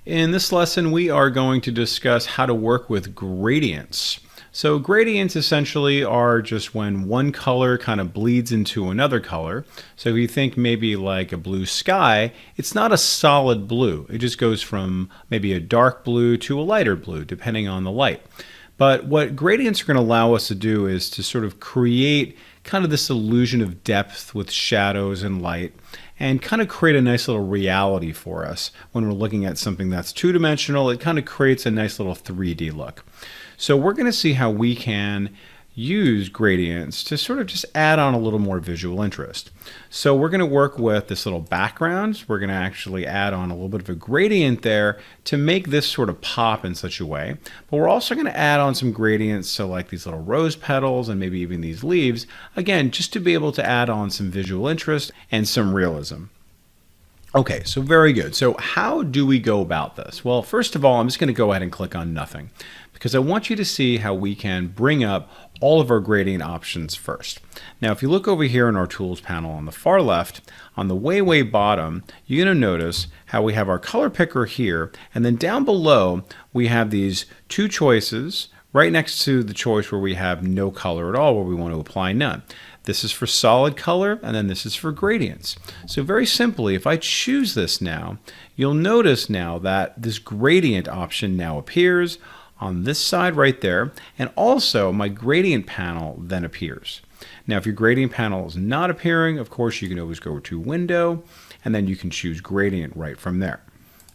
In this lesson, we are going to discuss how to work with gradients. So gradients essentially are just when one color kind of bleeds into another color. So if you think maybe like a blue sky, it's not a solid blue. It just goes from maybe a dark blue to a lighter blue, depending on the light. But what gradients are going to allow us to do is to sort of create kind of this illusion of depth with shadows and light, and kind of create a nice little reality for us when we're looking at something that's two-dimensional. It kind of creates a nice little 3D look. So we're going to see how we can use gradients to sort of just add on a little more visual interest. So we're going to work with this little background. We're going to actually add on a little bit of a gradient there to make this sort of pop in such a way. But we're also going to add on some gradients, so like these little rose petals and maybe even these leaves, again, just to be able to add on some visual interest and some realism. Okay, so very good. So how do we go about this? Well, first of all, I'm just going to go ahead and click on nothing, because I want you to see how we can bring up all of our gradient options first. Now, if you look over here in our tools panel on the far left, on the way bottom, you're going to notice how we have our color picker here, and then down below we have these two choices right next to the choice where we have no color at all, where we want to apply none. This is for solid color, and then this is for gradients. So very simply, if I choose this now, you'll notice now that this gradient option now appears on this side right there, and also my gradient panel then appears. Now, if your gradient panel is not appearing, of course, you can always go to Window, and then you can choose Gradient right from there.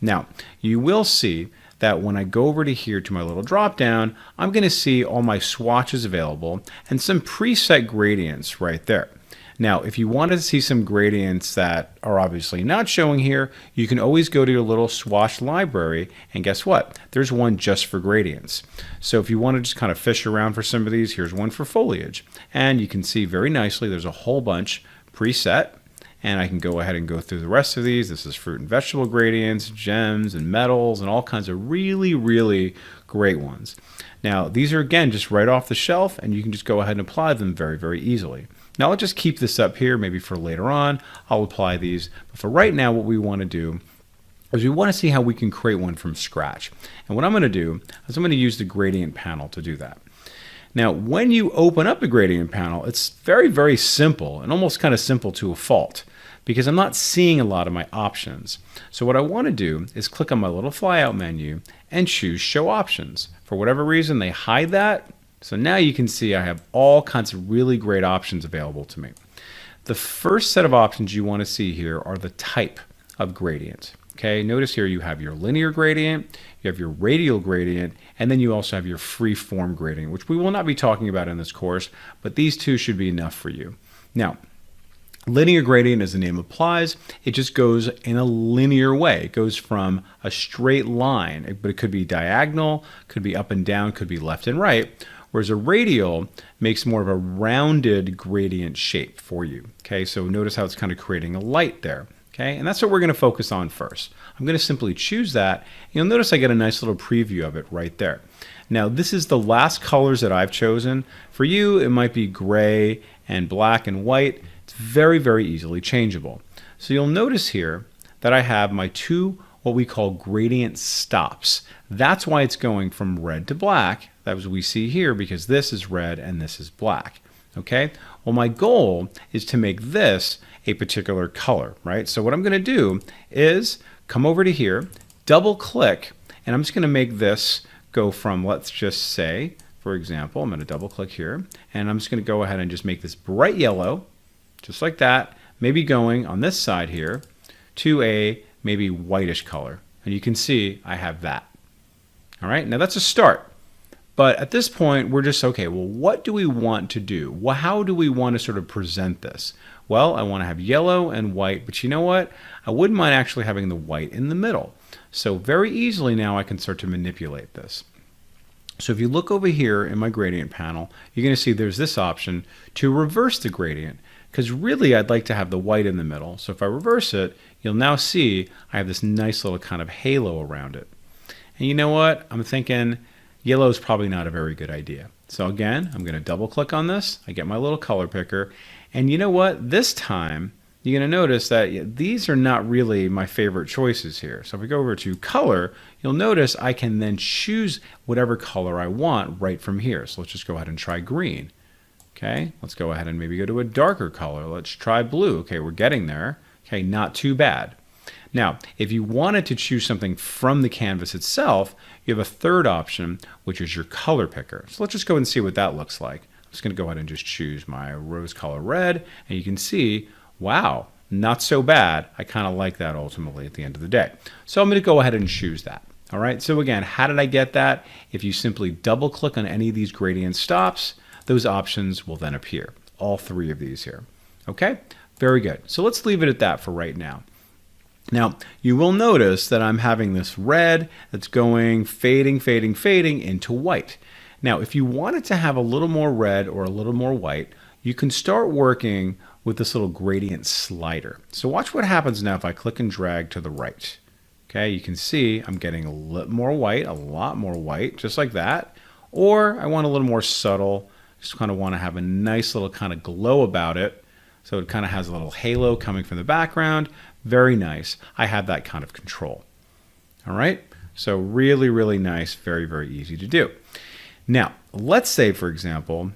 Now, you will see that when I go over to here to my little drop down, I'm going to see all my swatches available and some preset gradients right there. Now, if you want to see some gradients that are obviously not showing here, you can always go to your little swatch library, and guess what? There's one just for gradients. So if you want to just kind of fish around for some of these, here's one for foliage. And you can see very nicely there's a whole bunch preset. And I can go ahead and go through the rest of these. This is fruit and vegetable gradients, gems and metals, and all kinds of really great ones. Now, these are, again, just right off the shelf, and you can just go ahead and apply them very easily. Now, I'll just keep this up here. Maybe for later on, I'll apply these. But for right now, what we want to do is we want to see how we can create one from scratch. And what I'm going to do is I'm going to use the gradient panel to do that. Now, when you open up the gradient panel, it's very simple, and almost kind of simple to a fault, because I'm not seeing a lot of my options. So what I want to do is click on my little flyout menu and choose Show Options. For whatever reason, they hide that. So now you can see I have all kinds of really great options available to me. The first set of options you want to see here are the type of gradient. Okay, notice here you have your linear gradient, you have your radial gradient, and then you also have your free form gradient, which we will not be talking about in this course, but these two should be enough for you. Now, linear gradient, as the name implies, it just goes in a linear way. It goes from a straight line, but it could be diagonal, could be up and down, could be left and right, whereas a radial makes more of a rounded gradient shape for you. Okay, so notice how it's kind of creating a light there. Okay, and that's what we're going to focus on first. I'm going to simply choose that. You'll notice I get a nice little preview of it right there. Now, this is the last colors that I've chosen. For you, it might be gray and black and white. It's very easily changeable. So you'll notice here that I have my two what we call gradient stops. That's why it's going from red to black. That was what we see here, because this is red and this is black. Okay, well, my goal is to make this a particular color, right? So what I'm going to do is come over to here, double click, and I'm just going to make this go from, let's just say, for example, I'm going to double click here, and I'm just going to go ahead and just make this bright yellow, just like that, maybe going on this side here to a maybe whitish color. And you can see I have that. All right, now that's a start. But at this point, we're just, okay, well, what do we want to do? Well, how do we want to sort of present this? Well, I want to have yellow and white, but you know what? I wouldn't mind actually having the white in the middle. So very easily now I can start to manipulate this. So if you look over here in my gradient panel, you're going to see there's this option to reverse the gradient, because really I'd like to have the white in the middle. So if I reverse it, you'll now see I have this nice little kind of halo around it. And you know what? I'm thinking yellow is probably not a very good idea. So again, I'm going to double click on this. I get my little color picker. And you know what? This time, you're going to notice that these are not really my favorite choices here. So if we go over to color, you'll notice I can then choose whatever color I want right from here. So let's just go ahead and try green. Okay, let's go ahead and maybe go to a darker color. Let's try blue. Okay, we're getting there. Okay, not too bad. Now, if you wanted to choose something from the canvas itself, you have a third option, which is your color picker. So let's just go and see what that looks like. I'm just going to go ahead and just choose my rose color red, and you can see, wow, not so bad. I kind of like that ultimately at the end of the day. So I'm going to go ahead and choose that. All right, so again, how did I get that? If you simply double click on any of these gradient stops, those options will then appear. All three of these here. Okay, very good. So let's leave it at that for right now. Now, you will notice that I'm having this red that's going fading, fading, fading into white. Now, if you wanted to have a little more red or a little more white, you can start working with this little gradient slider. So watch what happens now if I click and drag to the right. Okay, you can see I'm getting a little more white, a lot more white, just like that. Or I want a little more subtle, just kind of want to have a nice little kind of glow about it. So it kind of has a little halo coming from the background. Very nice. I have that kind of control. All right, so really, really nice, very, very easy to do. Now, let's say, for example,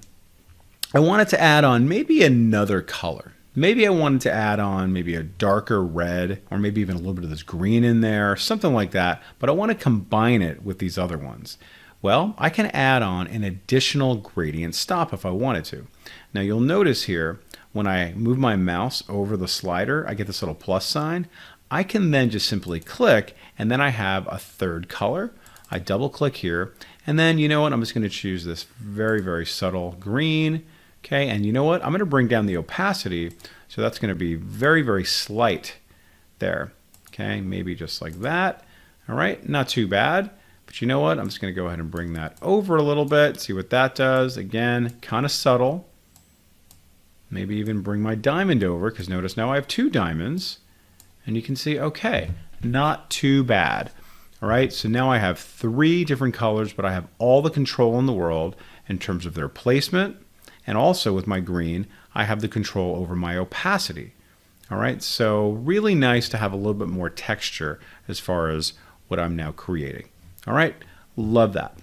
I wanted to add on maybe another color. Maybe I wanted to add on maybe a darker red, or maybe even a little bit of this green in there, something like that, but I want to combine it with these other ones. Well, I can add on an additional gradient stop if I wanted to. Now you'll notice here, when I move my mouse over the slider, I get this little plus sign. I can then just simply click, and then I have a third color. I double click here, and then you know what? I'm just going to choose this very, very subtle green. Okay, and you know what? I'm going to bring down the opacity, so that's going to be very, very slight there. Okay, maybe just like that. All right, not too bad. But you know what? I'm just going to go ahead and bring that over a little bit, see what that does. Again, kind of subtle. Maybe even bring my diamond over, because notice now I have two diamonds. And you can see, okay, not too bad. All right, so now I have three different colors, but I have all the control in the world in terms of their placement. And also with my green, I have the control over my opacity. All right, so really nice to have a little bit more texture as far as what I'm now creating. All right, love that.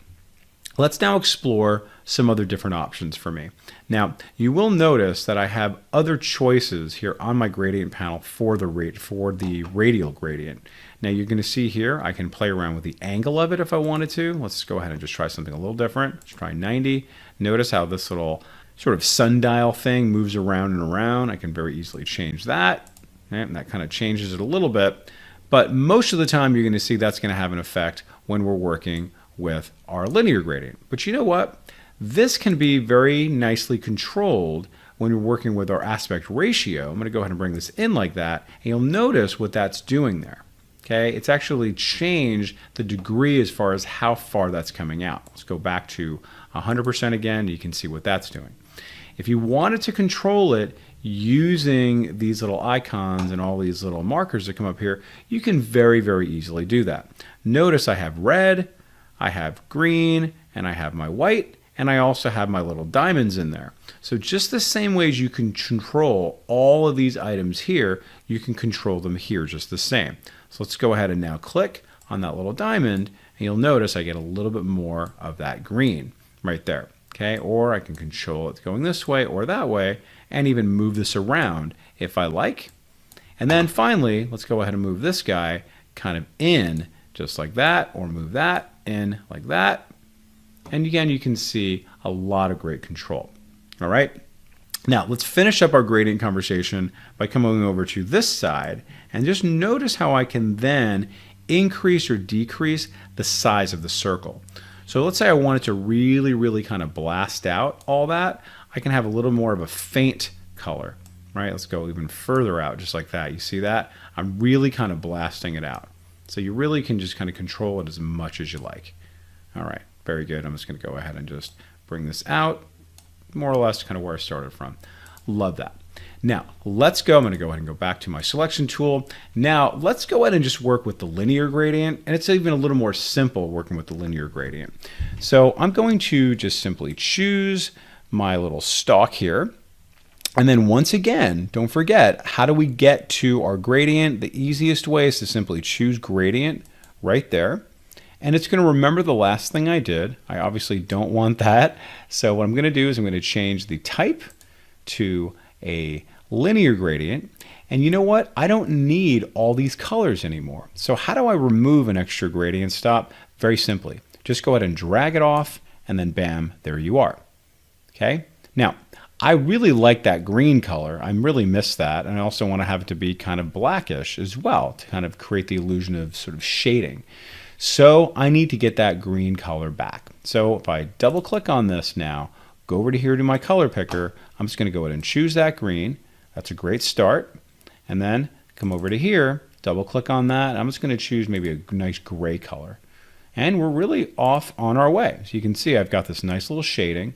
Let's now explore some other different options for me. Now, you will notice that I have other choices here on my gradient panel for the radial gradient. Now you're going to see here, I can play around with the angle of it if I wanted to. Let's go ahead and just try something a little different. Let's try 90. Notice how this little sort of sundial thing moves around and around. I can very easily change that. And that kind of changes it a little bit. But most of the time, you're going to see that's going to have an effect when we're working with our linear gradient. But you know what? This can be very nicely controlled when you're working with our aspect ratio. I'm going to go ahead and bring this in like that, and you'll notice what that's doing there. Okay, it's actually changed the degree as far as how far that's coming out. Let's go back to 100% again. You can see what that's doing. If you wanted to control it using these little icons and all these little markers that come up here, you can very, very easily do that. Notice I have red, I have green, and I have my white, and I also have my little diamonds in there. So just the same way as you can control all of these items here, you can control them here just the same. So let's go ahead and now click on that little diamond, and you'll notice I get a little bit more of that green right there. Okay, or I can control it going this way or that way, and even move this around if I like. And then finally, let's go ahead and move this guy kind of in just like that, or move that in like that. And again, you can see a lot of great control. All right. Now let's finish up our gradient conversation by coming over to this side, and just notice how I can then increase or decrease the size of the circle. So let's say I wanted to really, really kind of blast out all that. I can have a little more of a faint color, right? Let's go even further out, just like that. You see that? I'm really kind of blasting it out. So you really can just kind of control it as much as you like. All right, very good. I'm just going to go ahead and just bring this out, more or less kind of where I started from. Love that. Now, let's go. I'm going to go ahead and go back to my selection tool. Now, let's go ahead and just work with the linear gradient. And it's even a little more simple working with the linear gradient. So I'm going to just simply choose my little stalk here. And then once again, don't forget, how do we get to our gradient? The easiest way is to simply choose gradient right there. And it's going to remember the last thing I did. I obviously don't want that. So what I'm going to do is I'm going to change the type to a linear gradient. And you know what? I don't need all these colors anymore. So how do I remove an extra gradient stop? Very simply, just go ahead and drag it off, and then bam, there you are. Okay? Now, I really like that green color. I really miss that. And I also want to have it to be kind of blackish as well to kind of create the illusion of sort of shading. So I need to get that green color back. So if I double click on this now, go over to here to my color picker, I'm just going to go ahead and choose that green. That's a great start. And then come over to here, double click on that. I'm just going to choose maybe a nice gray color. And we're really off on our way. So you can see I've got this nice little shading.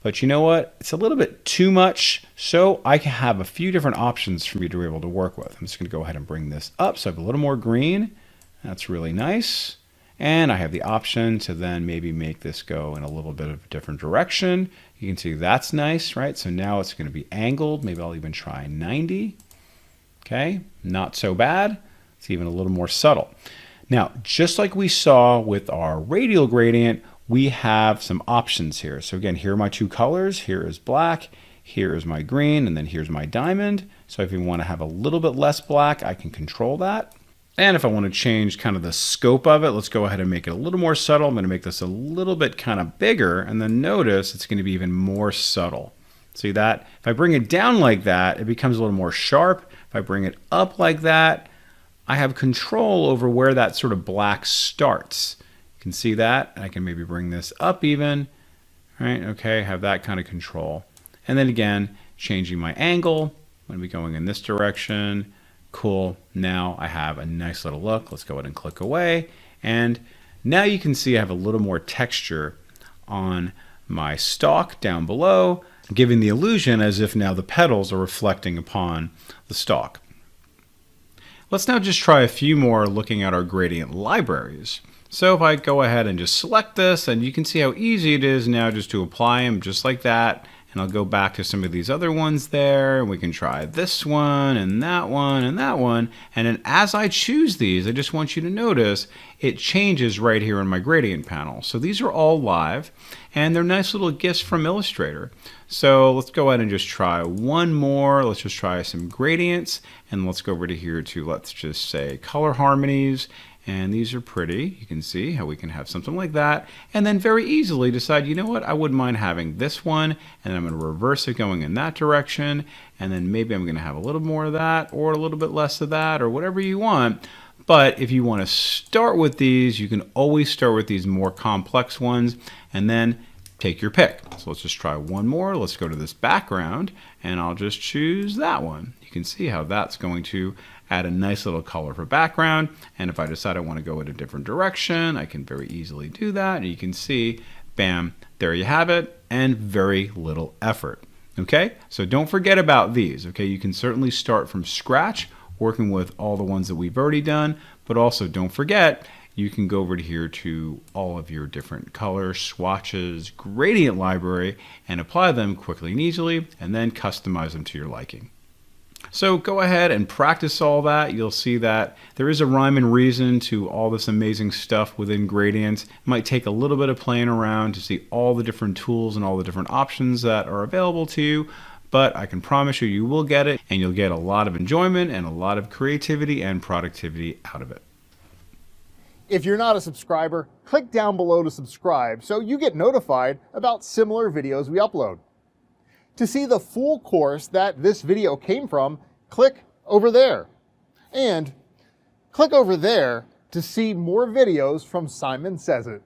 But you know what? It's a little bit too much, so I can have a few different options for me to be able to work with. I'm just going to go ahead and bring this up so I have a little more green. That's really nice. And I have the option to then maybe make this go in a little bit of a different direction. You can see that's nice, right? So now it's going to be angled. Maybe I'll even try 90. Okay, not so bad. It's even a little more subtle. Now, just like we saw with our radial gradient, we have some options here. So again, here are my two colors. Here is black, here is my green, and then here's my diamond. So if you want to have a little bit less black, I can control that. And if I want to change kind of the scope of it, let's go ahead and make it a little more subtle. I'm going to make this a little bit kind of bigger, and then notice it's going to be even more subtle. See that? If I bring it down like that, it becomes a little more sharp. If I bring it up like that, I have control over where that sort of black starts. Can see that. I can maybe bring this up even, right? Okay, have that kind of control. And then again, changing my angle. I'm going to be going in this direction. Cool. Now I have a nice little look. Let's go ahead and click away. And now you can see I have a little more texture on my stalk down below, giving the illusion as if now the petals are reflecting upon the stalk. Let's now just try a few more looking at our gradient libraries. So if I go ahead and just select this, and you can see how easy it is now just to apply them just like that. And I'll go back to some of these other ones there, and we can try this one and that one and that one. And then as I choose these, I just want you to notice it changes right here in my gradient panel. So these are all live, and they're nice little gifts from Illustrator. So let's go ahead and just try one more. Let's just try some gradients, and let's go over to here to, let's just say, color harmonies. And these are pretty. You can see how we can have something like that. And then very easily decide, you know what, I wouldn't mind having this one. And then I'm going to reverse it going in that direction. And then maybe I'm going to have a little more of that or a little bit less of that or whatever you want. But if you want to start with these, you can always start with these more complex ones and then take your pick. So let's just try one more. Let's go to this background and I'll just choose that one. You can see how that's going to add a nice little color for background. And if I decide I want to go in a different direction, I can very easily do that. And you can see, bam, there you have it, and very little effort. Okay, so don't forget about these. Okay, you can certainly start from scratch working with all the ones that we've already done, but also don't forget, you can go over to here to all of your different color swatches, gradient library, and apply them quickly and easily, and then customize them to your liking. So go ahead and practice all that. You'll see that there is a rhyme and reason to all this amazing stuff within gradients. It might take a little bit of playing around to see all the different tools and all the different options that are available to you, but I can promise you, you will get it, and you'll get a lot of enjoyment and a lot of creativity and productivity out of it. If you're not a subscriber, click down below to subscribe so you get notified about similar videos we upload. To see the full course that this video came from, click over there. And click over there to see more videos from Simon Says It.